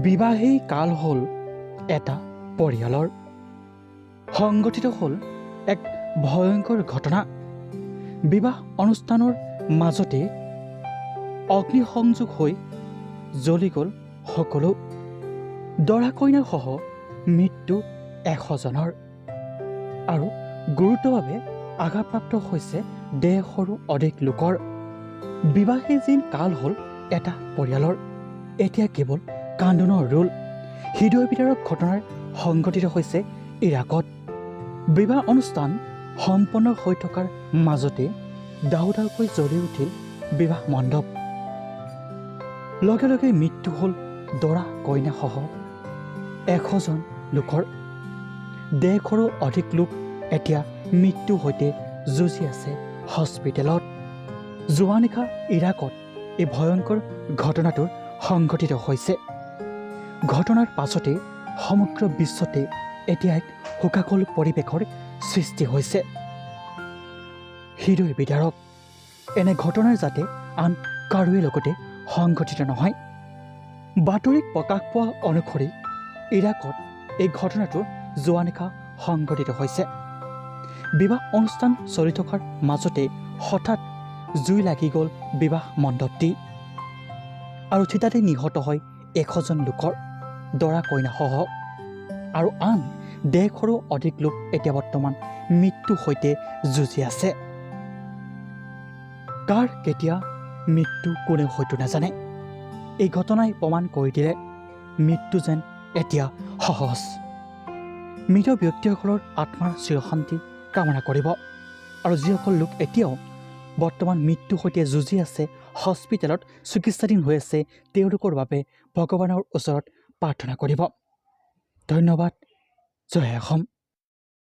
বিবাহেই কাল হ'ল এটা পৰিয়ালৰ সংগঠিত হ'ল এক ভয়ংকৰ ঘটনা। বিবাহ অনুষ্ঠানৰ মাজতে অগ্নিসংযোগ হৈ জ্বলি গ'ল সকলো। দৰা কইনা সহ মৃত্যু 100 জনৰ আৰু গুৰুতৰভাৱে আঘাতপ্ৰাপ্ত হৈছে 150ৰো অধিক লোকৰ। বিবাহেই যেন কাল হ'ল এটা পৰিয়ালৰ, এতিয়া কেৱল কান্দোনৰ ৰোল। হৃদয় বিদাৰক ঘটনাৰ সংঘটিত হৈছে ইৰাকত। বিবাহ অনুষ্ঠান সম্পন্ন হৈ থকাৰ মাজতে দাউ দাউকৈ জ্বলি উঠিল বিবাহ মণ্ডপ। লগে লগে মৃত্যু হ'ল দৰা কইনা সহ 100 জন লোকৰ। 150ৰো অধিক লোক এতিয়া মৃত্যুৰ সৈতে যুঁজি আছে হস্পিটেলত। যোৱা নিশা ইৰাকত এই ভয়ংকৰ ঘটনাটো সংঘটিত হৈছে। ঘটনাৰ পাছতে সমগ্ৰ বিশ্বতে এতিয়া এক শোকাকুল পৰিৱেশৰ সৃষ্টি হৈছে। হৃদয় বিদাৰক এনে ঘটনাৰ যাতে আন কাৰোৰে লগতে সংঘটিত নহয়। বাতৰিত প্ৰকাশ পোৱা অনুসৰি ইৰাকত এই ঘটনাটো যোৱা নিশা সংঘটিত হৈছে। বিবাহ অনুষ্ঠান চলি থকাৰ মাজতে হঠাৎ জুই লাগি গ'ল বিবাহ মণ্ডপটি আৰু থিতাতে নিহত হয় 100 জন লোকৰ, দৰা কইনা সহ, আৰু আন 150ৰো অধিক লোক এতিয়া বৰ্তমান মৃত্যুৰ সৈতে যুঁজি আছে। কাৰ কেতিয়া মৃত্যু কোনেও হয়তো নাজানে। এই ঘটনাই প্ৰমাণ কৰি দিলে মৃত্যু যেন এতিয়া সহজ। মৃত ব্যক্তিসকলৰ আত্মাৰ চিৰশান্তি কামনা কৰিব আৰু যিসকল লোক এতিয়াও বৰ্তমান মৃত্যুৰ সৈতে যুঁজি আছে, হস্পিটেলত চিকিৎসাধীন হৈ আছে, তেওঁলোকৰ বাবে ভগৱানৰ ওচৰত প্ৰাৰ্থনা কৰিব। ধন্যবাদ। জয় অসম।